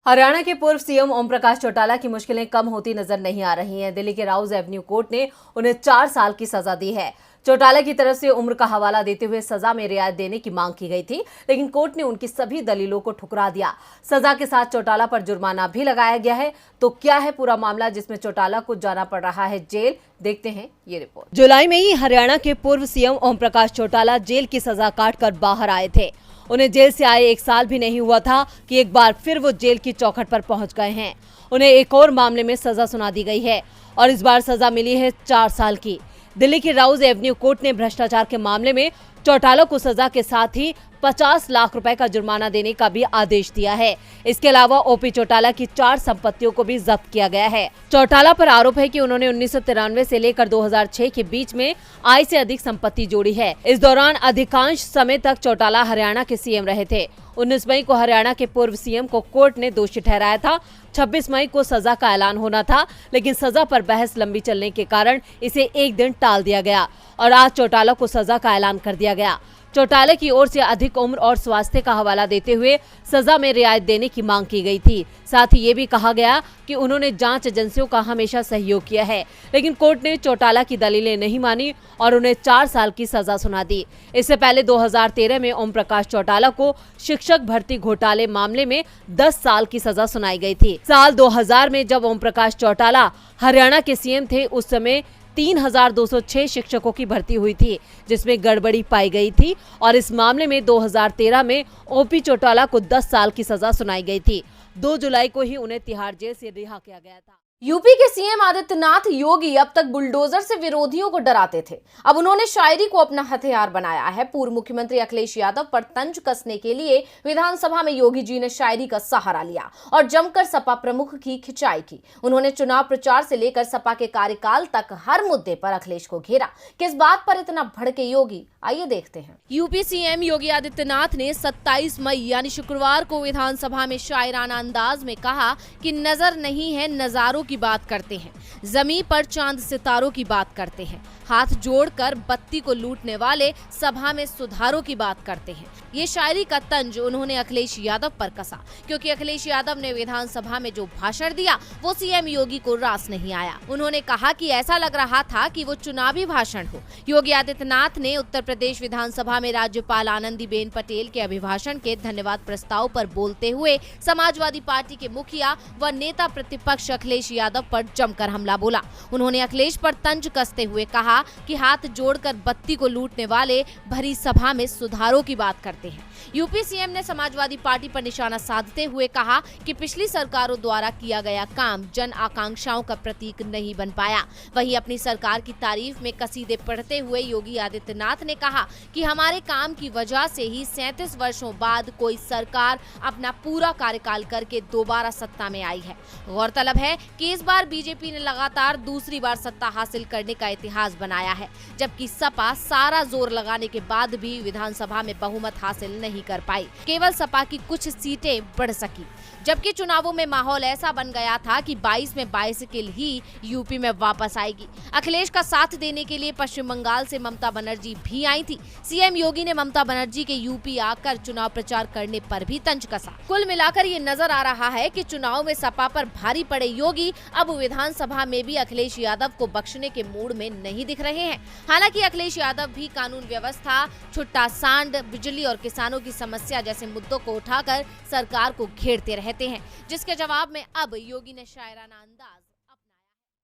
हरियाणा के पूर्व सीएम ओम प्रकाश चौटाला की मुश्किलें कम होती नजर नहीं आ रही हैं। दिल्ली के राउज एवेन्यू कोर्ट ने उन्हें 4 साल की सजा दी है। चौटाला की तरफ से उम्र का हवाला देते हुए सजा में रियायत देने की मांग की गई थी, लेकिन कोर्ट ने उनकी सभी दलीलों को ठुकरा दिया। सजा के साथ चौटाला पर जुर्माना भी लगाया गया है। तो क्या है पूरा मामला जिसमें चौटाला को जाना पड़ रहा है जेल? देखते हैं ये रिपोर्ट। जुलाई में ही हरियाणा के पूर्व सीएम ओम प्रकाश चौटाला जेल की सजा काटकर बाहर आए थे। उन्हें जेल से आए 1 साल भी नहीं हुआ था कि एक बार फिर वो जेल की चौखट पर पहुंच गए हैं। उन्हें एक और मामले में सजा सुना दी गई है और इस बार सजा मिली है 4 साल की। दिल्ली की राउज एवेन्यू कोर्ट ने भ्रष्टाचार के मामले में चौटाला को सजा के साथ ही 50 लाख रुपए का जुर्माना देने का भी आदेश दिया है। इसके अलावा ओपी चौटाला की 4 संपत्तियों को भी जब्त किया गया है। चौटाला पर आरोप है कि उन्होंने 1993 से लेकर 2006 के बीच में आय से अधिक संपत्ति जोड़ी है। इस दौरान अधिकांश समय तक चौटाला हरियाणा के सीएम रहे थे। 19 मई को हरियाणा के पूर्व सीएम को कोर्ट ने दोषी ठहराया था। 26 मई को सजा का ऐलान होना था, लेकिन सजा पर बहस लंबी चलने के कारण इसे एक दिन टाल दिया गया और आज चौटाला को सजा का ऐलान कर दिया गया। चौटाला की ओर से अधिक उम्र और स्वास्थ्य का हवाला देते हुए सजा में रियायत देने की मांग की गई थी। साथ ही ये भी कहा गया कि उन्होंने जांच एजेंसियों का हमेशा सहयोग किया है, लेकिन कोर्ट ने चौटाला की दलीलें नहीं मानी और उन्हें 4 साल की सजा सुना दी। इससे पहले 2013 में ओम प्रकाश चौटाला को शिक्षक भर्ती घोटाले मामले में 10 साल की सजा सुनाई गई थी। साल 2000 में जब ओम प्रकाश चौटाला हरियाणा के सीएम थे, उस समय 3206 शिक्षकों की भर्ती हुई थी, जिसमें गड़बड़ी पाई गई थी और इस मामले में 2013 में ओपी चौटाला को 10 साल की सजा सुनाई गई थी। 2 जुलाई को ही उन्हें तिहाड़ जेल से रिहा किया गया था। यूपी के सीएम आदित्यनाथ योगी अब तक बुलडोजर से विरोधियों को डराते थे, अब उन्होंने शायरी को अपना हथियार बनाया है। पूर्व मुख्यमंत्री अखिलेश यादव पर तंज कसने के लिए विधानसभा में योगी जी ने शायरी का सहारा लिया और जमकर सपा प्रमुख की खिंचाई की। उन्होंने चुनाव प्रचार से लेकर सपा के कार्यकाल तक हर मुद्दे पर अखिलेश को घेरा। किस बात पर इतना भड़के योगी, आइए देखते हैं। यूपी सीएम योगी आदित्यनाथ ने 27 मई यानी शुक्रवार को विधानसभा में शायराना अंदाज में कहा कि नजर नहीं है नजारों की बात करते हैं, जमीन पर चांद सितारों की बात करते हैं, हाथ जोड़कर बत्ती को लूटने वाले सभा में सुधारों की बात करते हैं। ये शायरी का तंज उन्होंने अखिलेश यादव पर कसा, क्योंकि अखिलेश यादव ने विधानसभा में जो भाषण दिया वो सीएम योगी को रास नहीं आया। उन्होंने कहा कि ऐसा लग रहा था कि वो चुनावी भाषण हो। योगी आदित्यनाथ ने उत्तर प्रदेश विधानसभा में राज्यपाल आनंदीबेन पटेल के अभिभाषण के धन्यवाद प्रस्ताव पर बोलते हुए समाजवादी पार्टी के मुखिया व नेता प्रतिपक्ष अखिलेश यादव पर जमकर हमला बोला। उन्होंने अखिलेश पर तंज कसते हुए कहा कि हाथ जोड़कर बत्ती को लूटने वाले भरी सभा में सुधारों की बात करते हैं। यूपी सीएम ने समाजवादी पार्टी पर निशाना साधते हुए कहा कि पिछली सरकारों द्वारा किया गया काम जन आकांक्षाओं का प्रतीक नहीं बन पाया। वहीं अपनी सरकार की तारीफ में कसीदे पढ़ते हुए योगी आदित्यनाथ ने कहा कि हमारे काम की वजह से ही 37 वर्षों बाद कोई सरकार अपना पूरा कार्यकाल करके दोबारा सत्ता में आई है। गौरतलब है कि इस बार बीजेपी ने लगातार दूसरी बार सत्ता हासिल करने का इतिहास बनाया है, जबकि सपा सारा जोर लगाने के बाद भी विधानसभा में बहुमत हासिल नहीं कर पाई। केवल सपा की कुछ सीटें बढ़ सकी, जबकि चुनावों में माहौल ऐसा बन गया था कि 22 में बाइसिकल ही यूपी में वापस आएगी। अखिलेश का साथ देने के लिए पश्चिम बंगाल से ममता बनर्जी भी आई थी। सीएम योगी ने ममता बनर्जी के यूपी आकर चुनाव प्रचार करने पर भी तंज कसा। कुल मिलाकर ये नजर आ रहा है कि चुनाव में सपा पर भारी पड़े योगी अब विधानसभा में भी अखिलेश यादव को बख्शने के मूड में नहीं दिख रहे हैं। हालांकि अखिलेश यादव भी कानून व्यवस्था, छुट्टा सांड, बिजली और किसानों की समस्या जैसे मुद्दों को उठाकर सरकार को घेरते रहते हैं, जिसके जवाब में अब योगी ने शायराना अंदाज